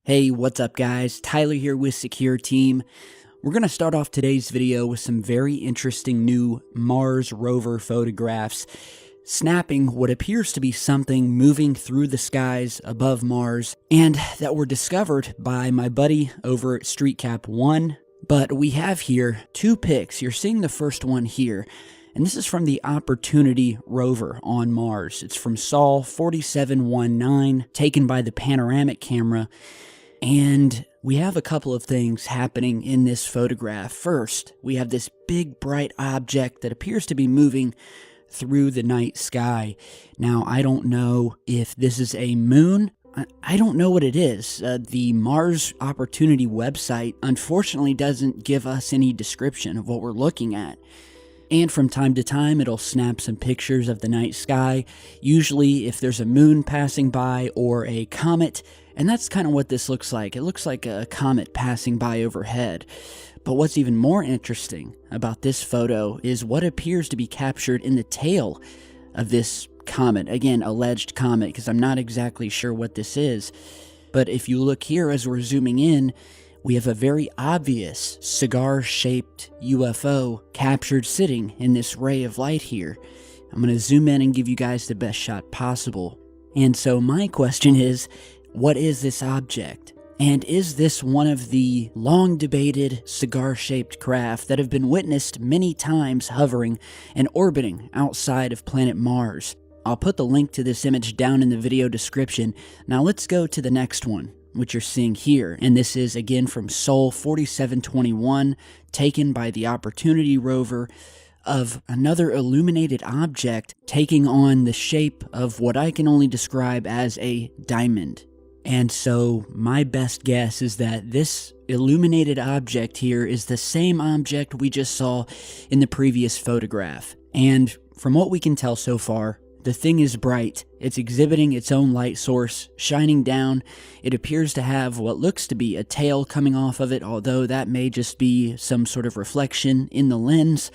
Hey, what's up guys? Tyler here with Secure Team. We're going to start off today's video with some very interesting new Mars rover photographs snapping what appears to be something moving through the skies above Mars, and that were discovered by my buddy over at StreetCap1. But we have here two pics. You're seeing the first one here, and this is from the Opportunity rover on Mars. It's from Sol 4719, taken by the panoramic camera. And we have a couple of things happening in this photograph. First, we have this big bright object that appears to be moving through the night sky. Now, I don't know if this is a moon. I don't know what it is. The Mars Opportunity website unfortunately doesn't give us any description of what we're looking at. And from time to time, it'll snap some pictures of the night sky, usually if there's a moon passing by or a comet. And that's kind of what this looks like. It looks like a comet passing by overhead. But what's even more interesting about this photo is what appears to be captured in the tail of this comet. Again, alleged comet, because I'm not exactly sure what this is. But if you look here as we're zooming in, we have a very obvious cigar-shaped UFO captured sitting in this ray of light here. I'm going to zoom in and give you guys the best shot possible. And so my question is, what is this object? And is this one of the long-debated cigar-shaped craft that have been witnessed many times hovering and orbiting outside of planet Mars? I'll put the link to this image down in the video description. Now let's go to the next one, which you're seeing here. And this is again from Sol 4721, taken by the Opportunity rover, of another illuminated object taking on the shape of what I can only describe as a diamond. And so my best guess is that this illuminated object here is the same object we just saw in the previous photograph. And from what we can tell so far, the thing is bright. It's exhibiting its own light source, shining down. It appears to have what looks to be a tail coming off of it, although that may just be some sort of reflection in the lens.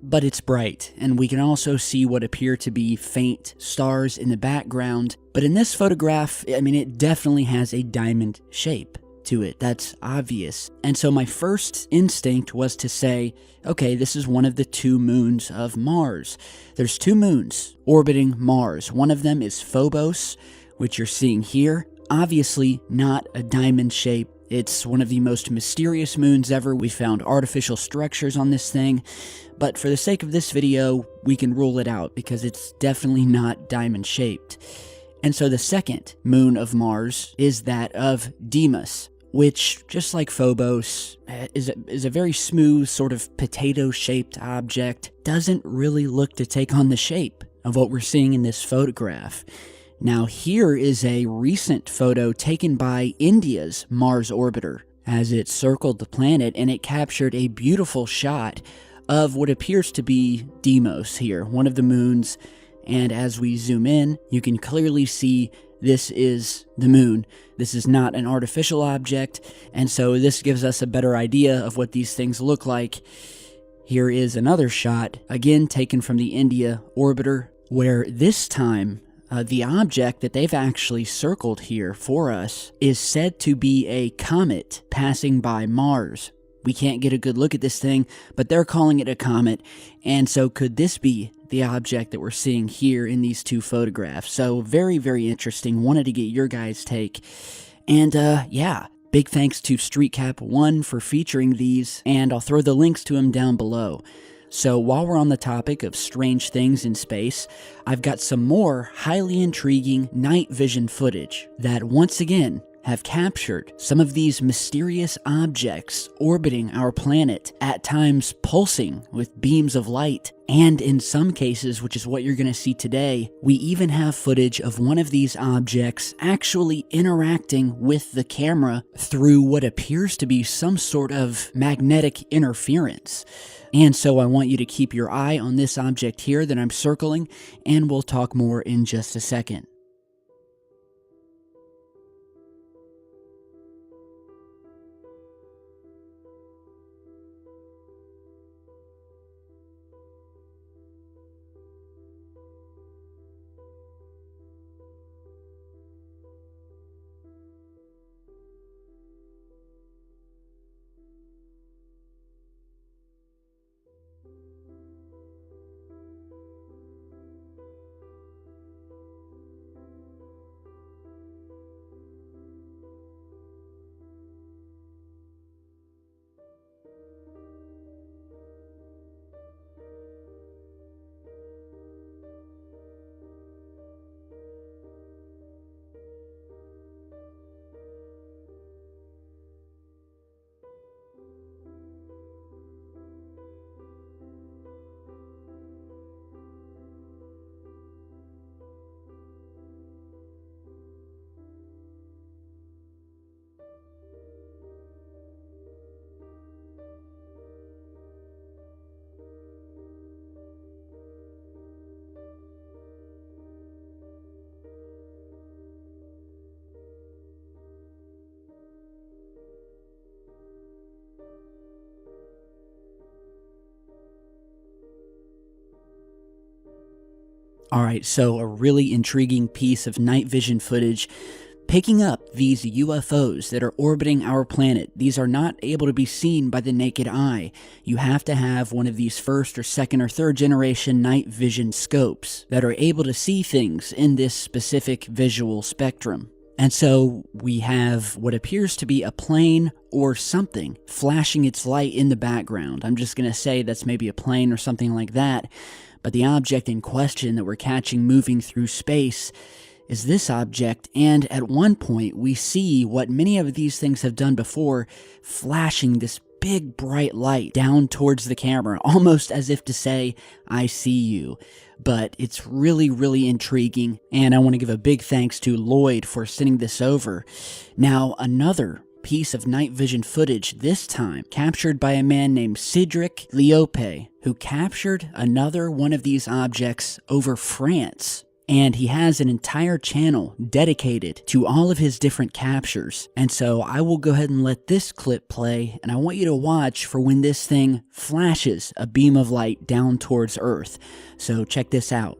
But it's bright, and we can also see what appear to be faint stars in the background. But in this photograph, I mean, it definitely has a diamond shape to it. That's obvious. And so my first instinct was to say, okay, this is one of the two moons of Mars. There's two moons orbiting Mars. One of them is Phobos, which you're seeing here. Obviously not a diamond shape. It's one of the most mysterious moons ever. We found artificial structures on this thing, but for the sake of this video, we can rule it out because it's definitely not diamond-shaped. And so the second moon of Mars is that of Deimos, which, just like Phobos, is a very smooth, sort of potato-shaped object. Doesn't really look to take on the shape of what we're seeing in this photograph. Now here is a recent photo taken by India's Mars orbiter as it circled the planet, and it captured a beautiful shot of what appears to be Deimos here, one of the moons. And as we zoom in, you can clearly see this is the moon. This is not an artificial object, and so this gives us a better idea of what these things look like. Here is another shot, again taken from the India orbiter, where this time the object that they've actually circled here for us is said to be a comet passing by Mars. We can't get a good look at this thing, but they're calling it a comet. And so could this be the object that we're seeing here in these two photographs? So very, very interesting. Wanted to get your guys' take. And yeah, big thanks to StreetCap1 for featuring these, and I'll throw the links to them down below. So while we're on the topic of strange things in space, I've got some more highly intriguing night vision footage that once again have captured some of these mysterious objects orbiting our planet, at times pulsing with beams of light. And in some cases, which is what you're going to see today, we even have footage of one of these objects actually interacting with the camera through what appears to be some sort of magnetic interference. And so I want you to keep your eye on this object here that I'm circling, and we'll talk more in just a second. Alright, so a really intriguing piece of night vision footage picking up these UFOs that are orbiting our planet. These are not able to be seen by the naked eye. You have to have one of these first or second or third generation night vision scopes that are able to see things in this specific visual spectrum. And so we have what appears to be a plane or something flashing its light in the background. I'm just going to say that's maybe a plane or something like that. But the object in question that we're catching moving through space is this object, and at one point we see what many of these things have done before, flashing this big bright light down towards the camera, almost as if to say, I see you. But it's really, really intriguing, and I want to give a big thanks to Lloyd for sending this over. Now, another piece of night vision footage, this time captured by a man named Cedric Liope, who captured another one of these objects over France. And he has an entire channel dedicated to all of his different captures. And so I will go ahead and let this clip play, and I want you to watch for when this thing flashes a beam of light down towards Earth. So check this out.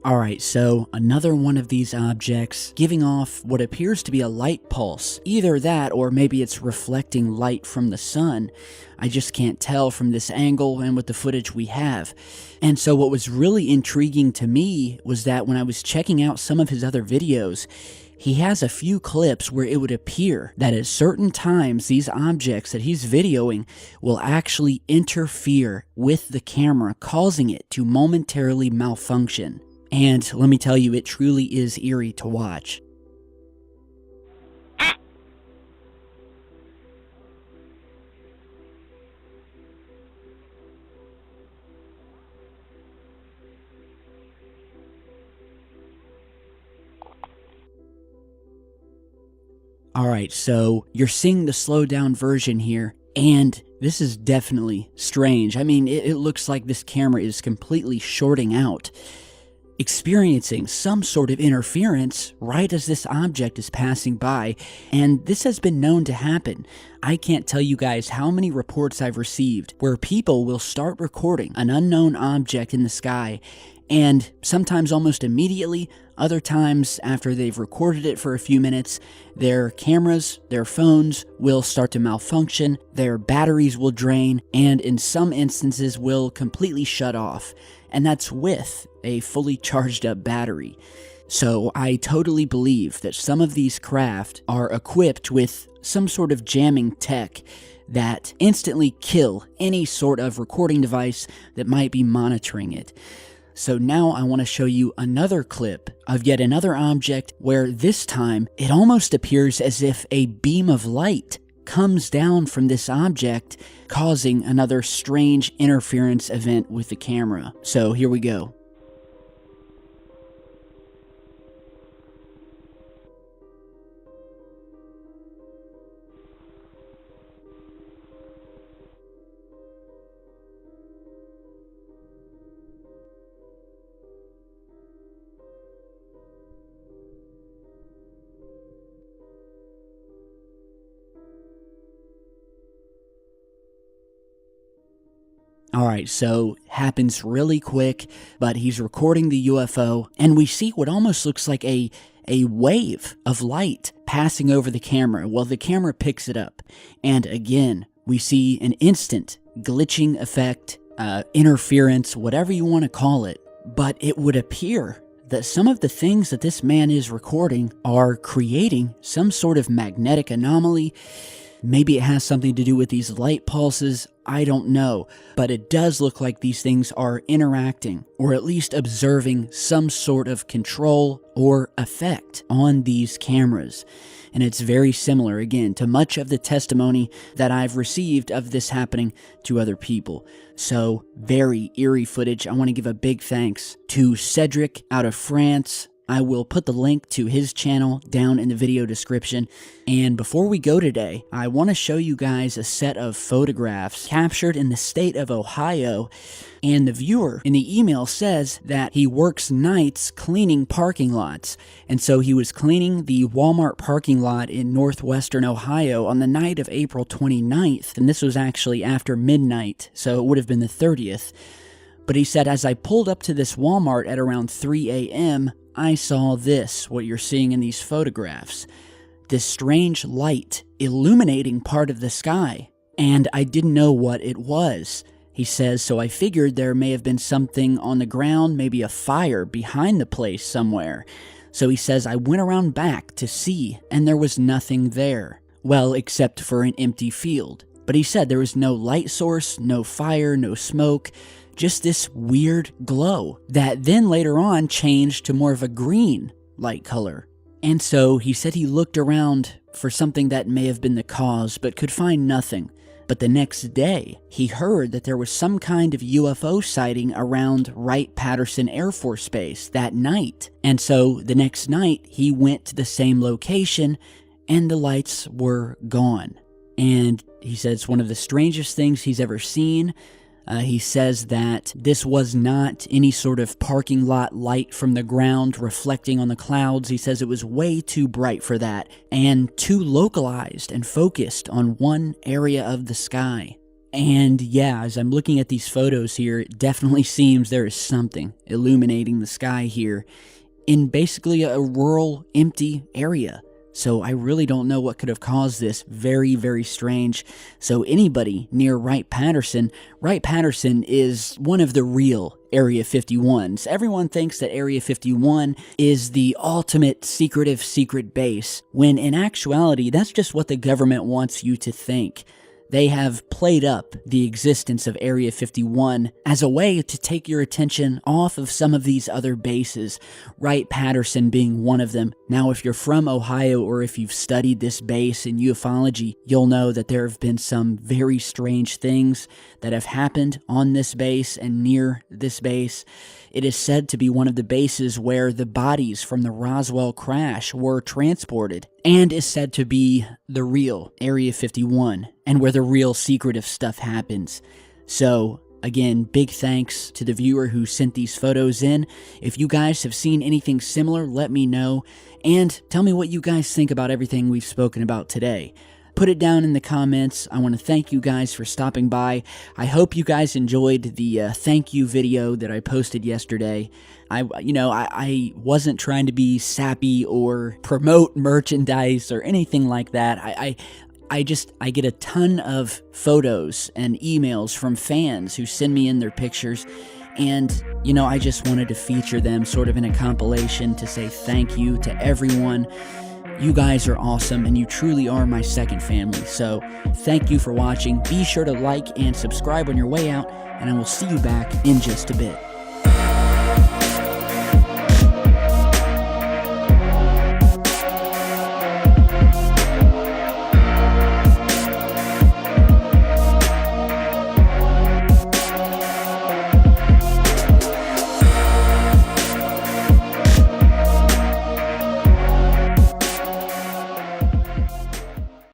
Alright, so another one of these objects giving off what appears to be a light pulse. Either that or maybe it's reflecting light from the sun. I just can't tell from this angle and with the footage we have. And so what was really intriguing to me was that when I was checking out some of his other videos, he has a few clips where it would appear that at certain times these objects that he's videoing will actually interfere with the camera, causing it to momentarily malfunction. And let me tell you, it truly is eerie to watch. Alright, so you're seeing the slowed down version here, and this is definitely strange. I mean, it looks like this camera is completely shorting out, experiencing some sort of interference right as this object is passing by, and this has been known to happen. I can't tell you guys how many reports I've received where people will start recording an unknown object in the sky, and sometimes almost immediately, other times after they've recorded it for a few minutes, their cameras, their phones will start to malfunction, their batteries will drain, and in some instances will completely shut off. And that's with a fully charged up battery. So I totally believe that some of these craft are equipped with some sort of jamming tech that instantly kill any sort of recording device that might be monitoring it. So now I want to show you another clip of yet another object where this time it almost appears as if a beam of light comes down from this object, causing another strange interference event with the camera. So here we go. Alright, so happens really quick, but he's recording the UFO, and we see what almost looks like a wave of light passing over the camera. Well, the camera picks it up, and again, we see an instant glitching effect, interference, whatever you want to call it, but it would appear that some of the things that this man is recording are creating some sort of magnetic anomaly. Maybe it has something to do with these light pulses, I don't know, but it does look like these things are interacting, or at least observing some sort of control or effect on these cameras. And it's very similar, again, to much of the testimony that I've received of this happening to other people. So, very eerie footage. I want to give a big thanks to Cedric out of France. I will put the link to his channel down in the video description. And before we go today, I want to show you guys a set of photographs captured in the state of Ohio. And the viewer in the email says that he works nights cleaning parking lots. And so he was cleaning the Walmart parking lot in northwestern Ohio on the night of April 29th. And this was actually after midnight, so it would have been the 30th. But he said, as I pulled up to this Walmart at around 3 a.m., I saw this, what you're seeing in these photographs. This strange light illuminating part of the sky. And I didn't know what it was. He says, so I figured there may have been something on the ground, maybe a fire behind the place somewhere. So he says, I went around back to see, and there was nothing there. Well, except for an empty field. But he said there was no light source, no fire, no smoke, just this weird glow that then later on changed to more of a green light color. And so he said he looked around for something that may have been the cause, but could find nothing. But the next day, he heard that there was some kind of UFO sighting around Wright-Patterson Air Force Base that night. And so the next night, he went to the same location, and the lights were gone. And he said it's one of the strangest things he's ever seen. He says that this was not any sort of parking lot light from the ground reflecting on the clouds. He says it was way too bright for that and too localized and focused on one area of the sky. And yeah, as I'm looking at these photos here, it definitely seems there is something illuminating the sky here in basically a rural, empty area. So I really don't know what could have caused this. Very, very strange. So anybody near Wright-Patterson is one of the real Area 51s. Everyone thinks that Area 51 is the ultimate secret base, when in actuality, that's just what the government wants you to think. They have played up the existence of Area 51 as a way to take your attention off of some of these other bases, Wright-Patterson being one of them. Now, if you're from Ohio or if you've studied this base in ufology, you'll know that there have been some very strange things that have happened on this base and near this base. It is said to be one of the bases where the bodies from the Roswell crash were transported, and is said to be the real Area 51, and where the real secretive stuff happens. So, again, big thanks to the viewer who sent these photos in. If you guys have seen anything similar, let me know, and tell me what you guys think about everything we've spoken about today. Put it down in the comments. I want to thank you guys for stopping by. I hope you guys enjoyed the thank you video that I posted yesterday. I wasn't trying to be sappy or promote merchandise or anything like that. I get a ton of photos and emails from fans who send me in their pictures, and I just wanted to feature them sort of in a compilation to say thank you to everyone. You guys are awesome, and you truly are my second family. So thank you for watching. Be sure to like and subscribe on your way out, and I will see you back in just a bit.